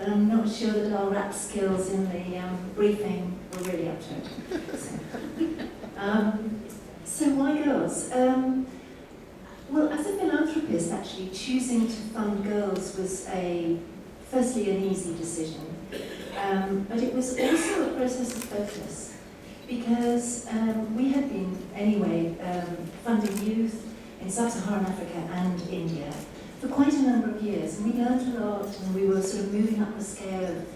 but I'm not sure that our rap skills in the briefing were really up to it. So why girls? Well, as a philanthropist, actually, choosing to fund girls was firstly an easy decision, but it was also a process of focus, because we had been, anyway, funding youth in Sub-Saharan Africa and India for quite a number of years, and we learned a lot, and we were sort of moving up the scale of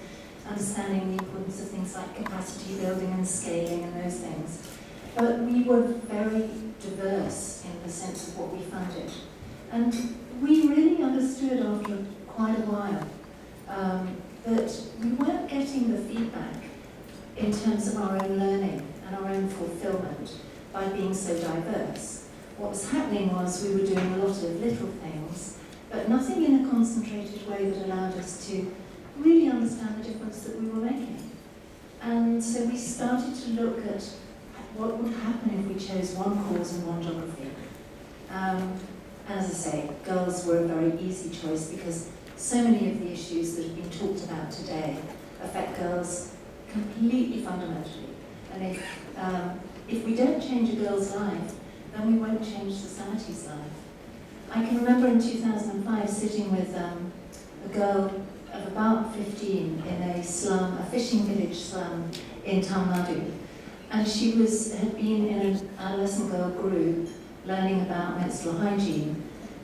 understanding the importance of things like capacity building and scaling and those things. But we were very diverse in the sense of what we funded. And we really understood after quite a while that we weren't getting the feedback in terms of our own learning and our own fulfillment by being so diverse. What was happening was we were doing a lot of little things, but nothing in a concentrated way that allowed us to really understand the difference that we were making. And so we started to look at what would happen if we chose one cause and one geography. As I say, girls were a very easy choice because so many of the issues that have been talked about today affect girls completely fundamentally. And if we don't change a girl's life, then we won't change society's life. I can remember in 2005 sitting with a girl of about 15 in a slum, a fishing village slum in Tamil Nadu. And she had been in an adolescent girl group learning about menstrual hygiene.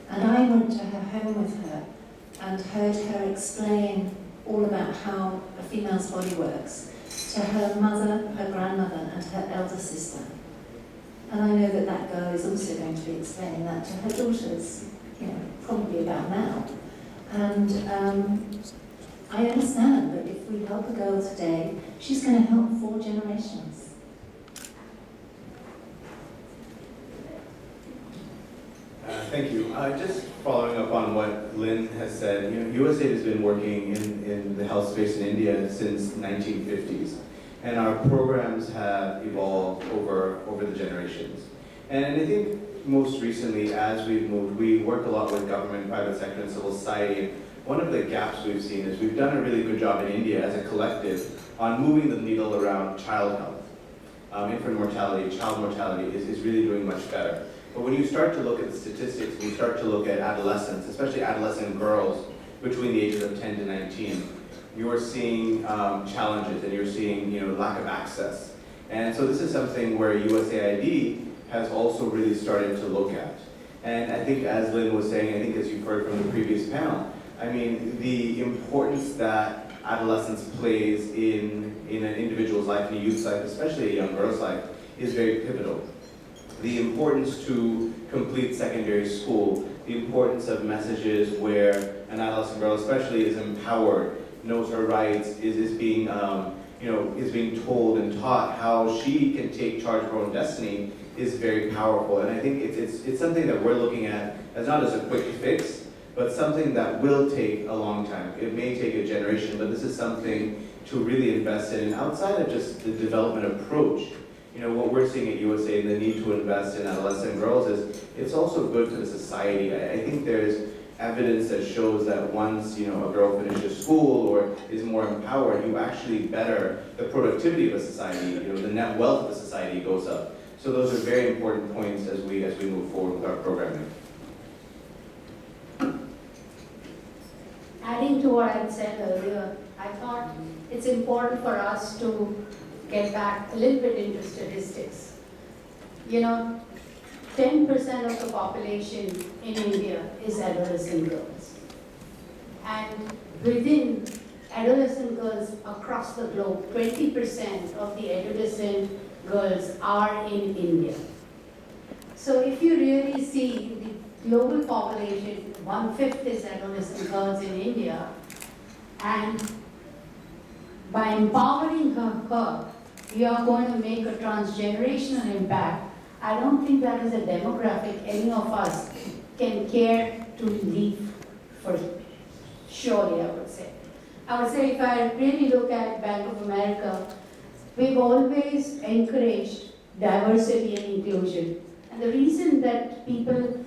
And I went to her home with her and heard her explain all about how a female's body works to her mother, her grandmother, and her elder sister. And I know that that girl is also going to be explaining that to her daughters, probably about now. And I understand that if we help a girl today, she's going to help 4 generations. Thank you. Just following up on what Lynn has said, USAID has been working in the health space in India since the 1950s, and our programs have evolved over the generations. And I think most recently, as we've moved, we work a lot with government, private sector, and civil society. And one of the gaps we've seen is we've done a really good job in India as a collective on moving the needle around child health. Infant mortality, child mortality is really doing much better. But when you start to look at the statistics, when you start to look at adolescents, especially adolescent girls between the ages of 10 to 19, you are seeing challenges, and you're seeing lack of access. And so this is something where USAID has also really started to look at. And I think, as Lynn was saying, I think as you've heard from the previous panel, I mean, the importance that adolescence plays in an individual's life, in a youth's life, especially a young girl's life, is very pivotal. The importance to complete secondary school, the importance of messages where an adolescent girl especially is empowered, knows her rights, is being told and taught how she can take charge of her own destiny is very powerful. And I think it's something that we're looking at as not as a quick fix, but something that will take a long time. It may take a generation, but this is something to really invest in. And outside of just the development approach, what we're seeing at USA, the need to invest in adolescent girls, is it's also good for the society. I think there's evidence that shows that once a girl finishes school or is more empowered, you actually better the productivity of a society. The net wealth of a society goes up. So those are very important points as we move forward with our programming. Adding to what I said earlier, I thought it's important for us to get back a little bit into statistics. 10% of the population in India is adolescent girls. And within adolescent girls across the globe, 20% of the adolescent girls are in India. So if you really see the global population, 1/5 is adolescent girls in India, and by empowering her, we are going to make a transgenerational impact. I don't think that is a demographic any of us can care to leave for, surely, I would say. I would say if I really look at Bank of America, we've always encouraged diversity and inclusion. And the reason that people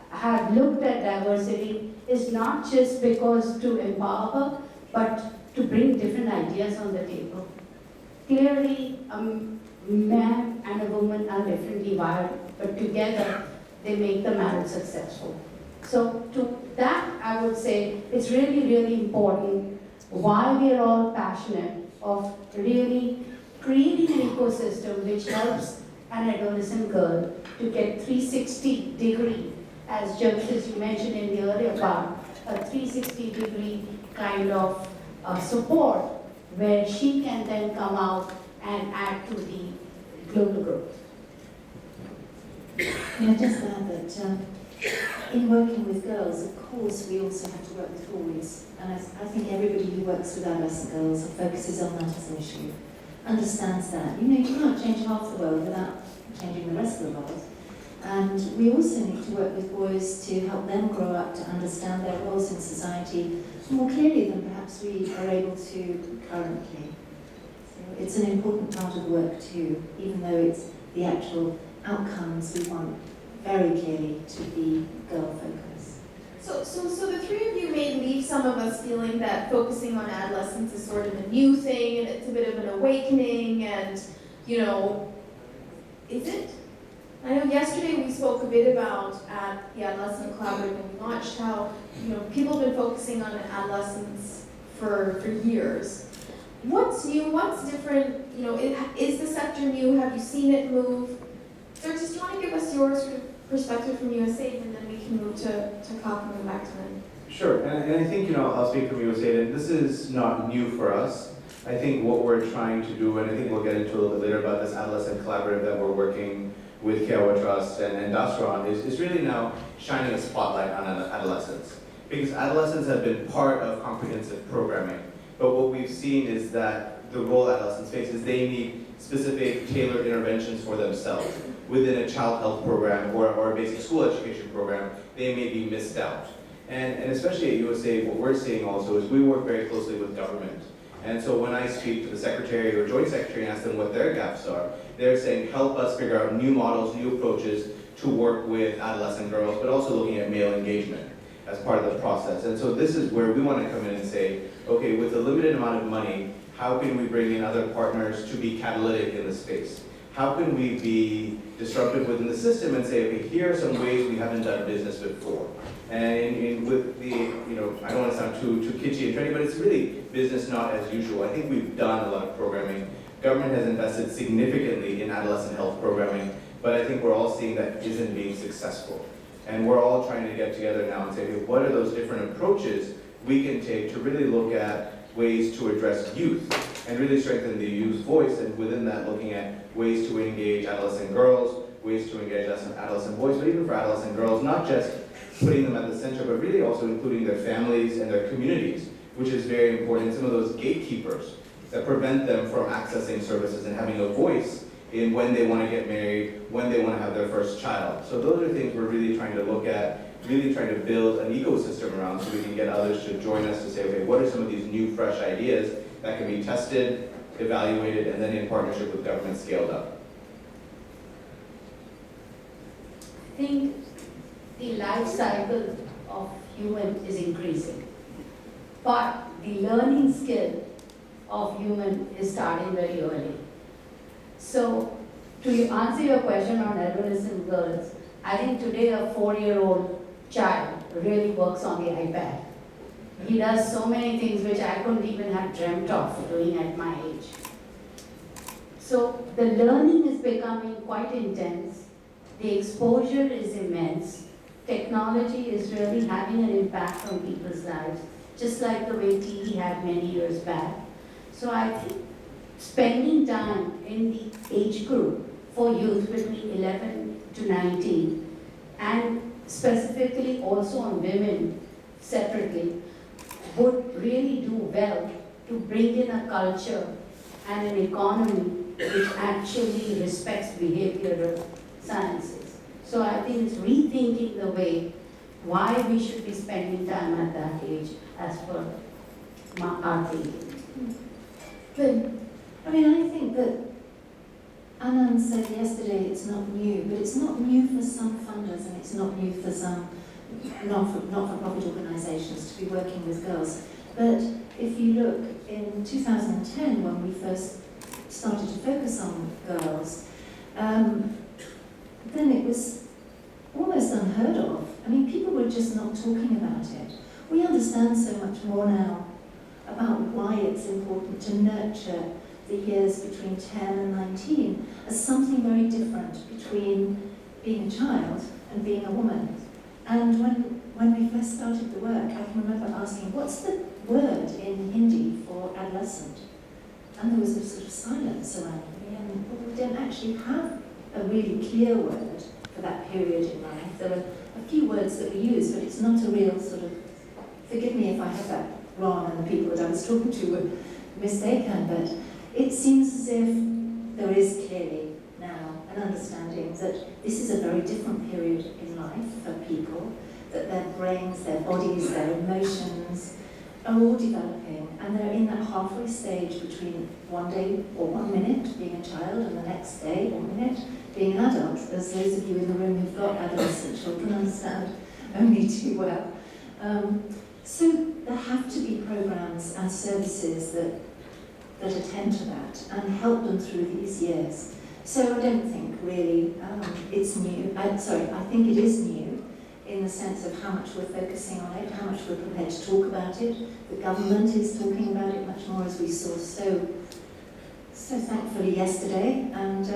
have looked at diversity is not just because to empower, but bring different ideas on the table. Clearly, a man and a woman are differently wired, but together they make the marriage successful. So to that, I would say it's really, really important why we are all passionate of really creating an ecosystem which helps an adolescent girl to get 360-degree, as Justice you mentioned in the earlier part, a 360-degree kind of support where she can then come out and add to the global growth. Can I just add that in working with girls, of course, we also have to work with boys. And I think everybody who works with adolescent girls and focuses on that as an issue understands that. You know, you can't change half the world without changing the rest of the world. And we also need to work with boys to help them grow up to understand their roles in society more clearly than perhaps we are able to currently. So it's an important part of the work too, even though it's the actual outcomes we want very clearly to be girl-focused. So the three of you may leave some of us feeling that focusing on adolescence is sort of a new thing and it's a bit of an awakening and, you know, is it? I know yesterday we spoke a bit about at the Adolescent Collaborative when we launched how, you know, people have been focusing on adolescence for years. What's new? What's different? You know, is the sector new? Have you seen it move? Xerxes, do you want to give us your sort of perspective from USAID, and then we can move to COP and go back to Lynn? Sure, and I think, you know, I'll speak from USAID, and this is not new for us. I think what we're trying to do, and I think we'll get into a little bit later about this Adolescent Collaborative that we're working with Kiowa Trust and Dasra on, is really now shining a spotlight on adolescents. Because adolescents have been part of comprehensive programming, but what we've seen is that the role adolescents face is they need specific tailored interventions for themselves. Within a child health program or a basic school education program, they may be missed out. And especially at USAID, what we're seeing also is we work very closely with government. And so when I speak to the secretary or joint secretary and ask them what their gaps are, they're saying, help us figure out new models, new approaches to work with adolescent girls, but also looking at male engagement as part of the process. And so this is where we want to come in and say, okay, with a limited amount of money, how can we bring in other partners to be catalytic in the space? How can we be disruptive within the system and say, okay, here are some ways we haven't done business before. And with the, you know, I don't want to sound too kitschy and trendy, but it's really business not as usual. I think we've done a lot of programming. Government has invested significantly in adolescent health programming, but I think we're all seeing that isn't being successful. And we're all trying to get together now and say, okay, what are those different approaches we can take to really look at ways to address youth and really strengthen the youth voice, and within that looking at ways to engage adolescent girls, ways to engage adolescent boys, but even for adolescent girls, not just putting them at the center, but really also including their families and their communities, which is very important. Some of those gatekeepers that prevent them from accessing services and having a voice in when they want to get married, when they want to have their first child. So those are things we're really trying to look at, really trying to build an ecosystem around so we can get others to join us to say, okay, what are some of these new, fresh ideas that can be tested, evaluated, and then in partnership with government scaled up? I think the life cycle of human is increasing, but the learning skill of human is starting very early. So to answer your question on adolescent girls, I think today a 4-year-old child really works on the iPad. He does so many things which I couldn't even have dreamt of doing at my age. So the learning is becoming quite intense. The exposure is immense. Technology is really having an impact on people's lives, just like the way TV had many years back. So I think spending time in the age group for youth between 11 to 19, and specifically also on women separately, would really do well to bring in a culture and an economy which actually respects behavioral sciences. So I think it's rethinking the way why we should be spending time at that age as per our thinking. Lynn, I mean, I think that Anand said yesterday it's not new, but it's not new for some funders and it's not new for some not-for-profit organisations to be working with girls. But if you look in 2010, when we first started to focus on girls, then it was almost unheard of. I mean, people were just not talking about it. We understand so much more now about why it's important to nurture the years between 10 and 19 as something very different between being a child and being a woman. And when we first started the work, I can remember asking, what's the word in Hindi for adolescent? And there was a sort of silence around me, and we didn't actually have a really clear word for that period in life. There were a few words that we used, but it's not a real sort of, forgive me if I had that wrong and the people that I was talking to were mistaken, but it seems as if there is clearly now an understanding that this is a very different period in life for people, that their brains, their bodies, their emotions are all developing, and they're in that halfway stage between one day or 1 minute being a child and the next day or minute being an adult, as those of you in the room who've got adolescent children understand only too well. So there have to be programs and services that attend to that and help them through these years. So I don't think really it's new. I think it is new in the sense of how much we're focusing on it, how much we're prepared to talk about it. The government is talking about it much more, as we saw so thankfully yesterday. And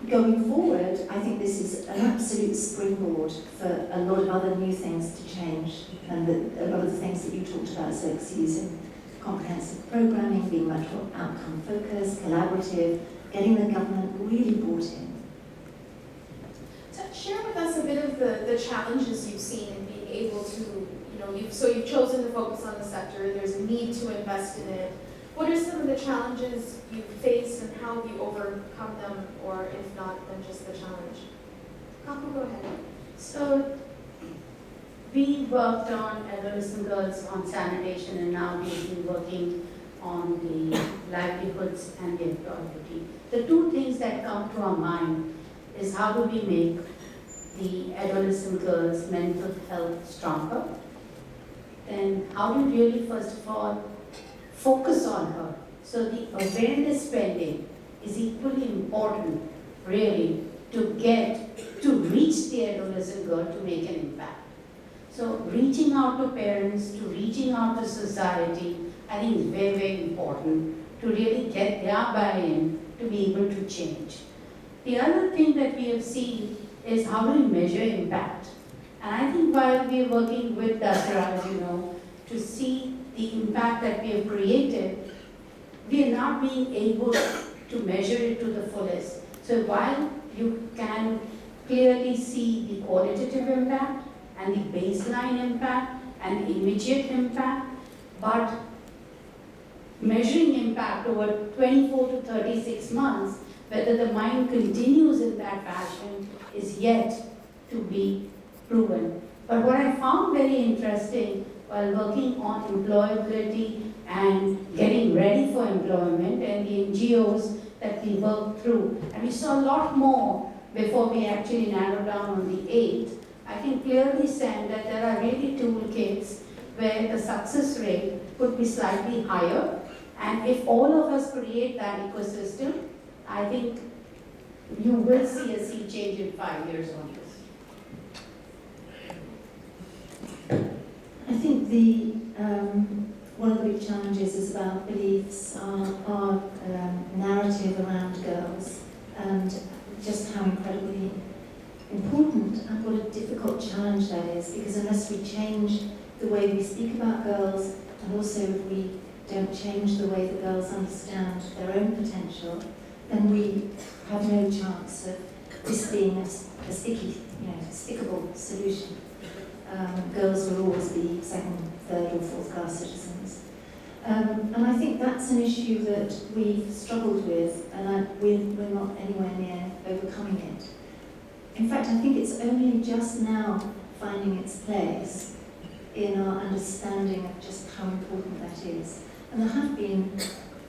going forward, I think this is an absolute springboard for a lot of other new things to change, and a lot of the things that you talked about, Xerxes, in comprehensive programming, being much more outcome focused, collaborative, getting the government really bought in. Share with us a bit of the challenges you've seen in being able to, you've chosen to focus on the sector, there's a need to invest in it. What are some of the challenges you've faced and how have you overcome them, or if not, then just the challenge? Kaku, go ahead. So, we worked on adolescent girls on sanitation, and now we've been working on the livelihoods and the employability. The two things that come to our mind is how do we make the adolescent girls' mental health stronger? Then how do we really, first of all, focus on her? So the awareness spending is equally important, really, to reach the adolescent girl to make an impact. So reaching out to parents, to reaching out to society, I think is very, very important to really get their buy-in to be able to change. The other thing that we have seen is how do we measure impact? And I think while we are working with Dasra, as you know, to see the impact that we have created, we are not being able to measure it to the fullest. So while you can clearly see the qualitative impact and the baseline impact and the immediate impact, but measuring impact over 24 to 36 months, whether the mind continues in that fashion is yet to be proven. But what I found very interesting while working on employability and getting ready for employment and the NGOs that we worked through, and we saw a lot more before we actually narrowed down on the 8, I can clearly send that there are really toolkits where the success rate could be slightly higher. And if all of us create that ecosystem, I think you will see a sea change in 5 years on this. I think one of the big challenges is about beliefs, our narrative around girls, and just how incredibly important and what a difficult challenge that is, because unless we change the way we speak about girls, and also if we don't change the way that girls understand their own potential, then we have no chance of this being a stickable solution. Girls will always be second, third, or fourth class citizens. And I think that's an issue that we've struggled with, and we're not anywhere near overcoming it. In fact, I think it's only just now finding its place in our understanding of just how important that is. And there have been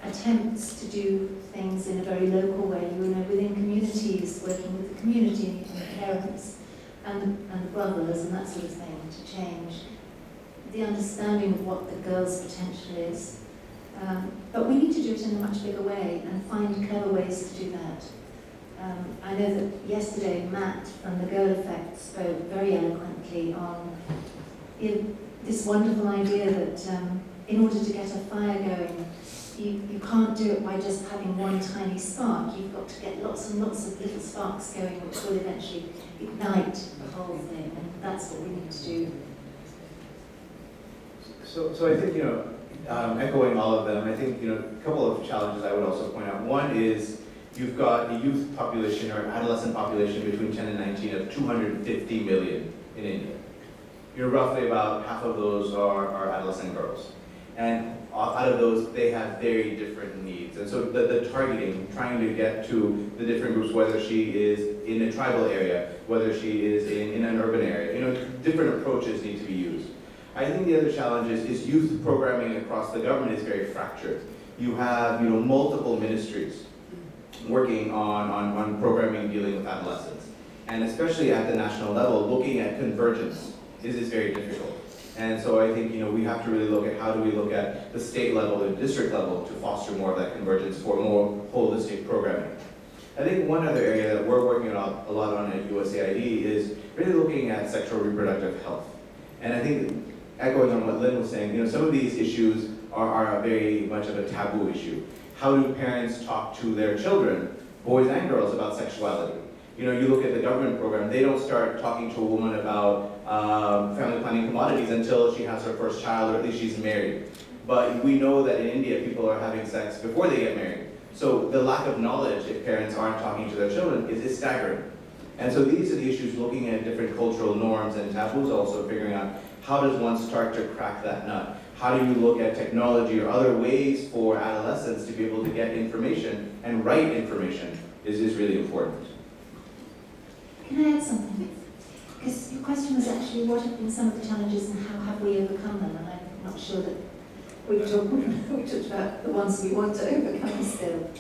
attempts to do things in a very local way, within communities, working with the community and the parents and the brothers and that sort of thing to change. the understanding of what the girl's potential is. But we need to do it in a much bigger way and find clever ways to do that. I know that yesterday Matt from the Girl Effect spoke very eloquently on this wonderful idea that in order to get a fire going, you can't do it by just having one tiny spark. You've got to get lots and lots of little sparks going, which will eventually ignite the whole thing, and that's what we need to do. So I think, echoing all of them, I think, a couple of challenges I would also point out. One is you've got a youth population or an adolescent population between 10 and 19 of 250 million in India. Roughly about half of those are adolescent girls. And out of those, they have very different needs. And so the targeting, trying to get to the different groups, whether she is in a tribal area, whether she is in an urban area, different approaches need to be used. I think the other challenge is youth programming across the government is very fractured. You have multiple ministries working on programming dealing with adolescents. And especially at the national level, looking at convergence is very difficult. And so I think we have to really look at how do we look at the state level and district level to foster more of that convergence for more holistic programming. I think one other area that we're working on a lot on at USAID is really looking at sexual reproductive health. And I think, echoing on what Lynn was saying, some of these issues are very much of a taboo issue. How do parents talk to their children, boys and girls, about sexuality? You look at the government program, they don't start talking to a woman about family planning commodities until she has her first child, or at least she's married. But we know that in India, people are having sex before they get married. So the lack of knowledge, if parents aren't talking to their children, is staggering. And so these are the issues, looking at different cultural norms and taboos, also figuring out how does one start to crack that nut? How do you look at technology or other ways for adolescents to be able to get information and write information is really important. Can I add something? Because your question was actually what have been some of the challenges and how have we overcome them, and I'm not sure that we talked about the ones we want to overcome still.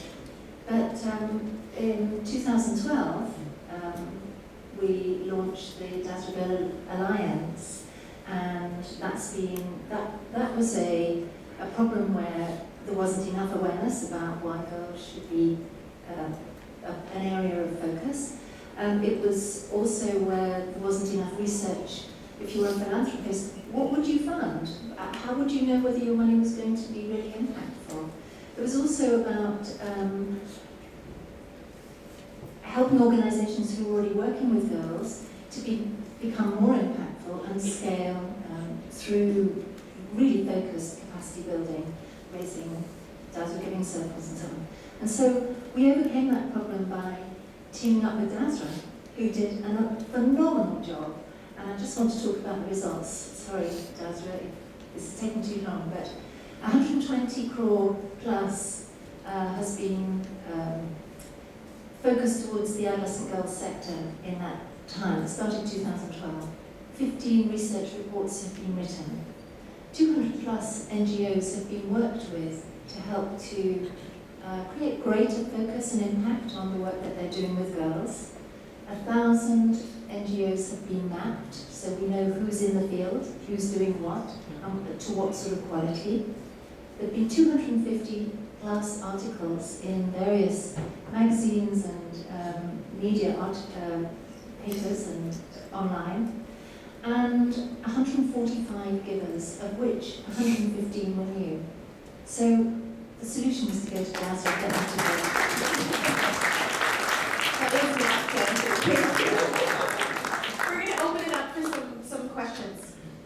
But in 2012, we launched the Dasra Alliance, and that was a problem where there wasn't enough awareness about why girls should be an area of focus. It was also where there wasn't enough research. If you were a philanthropist, what would you fund? How would you know whether your money was going to be really impactful? It was also about helping organisations who were already working with girls to become more impactful and scale through really focused capacity building, raising Dasra giving circles and so on. And so we overcame that problem by teaming up with Dasra, who did a phenomenal job. And I just want to talk about the results. Sorry, Dasra, this is taking too long, but 120 crore plus has been focused towards the adolescent girls sector in that time. It started in 2012. 15 research reports have been written. 200 plus NGOs have been worked with to help to create greater focus and impact on the work that they're doing with girls. 1,000 NGOs have been mapped, so we know who's in the field, who's doing what, to what sort of quality. There have been 250 plus articles in various magazines and media papers and online, and 145 givers, of which 115 were new. So the solution was to go to Dasra and get them to go.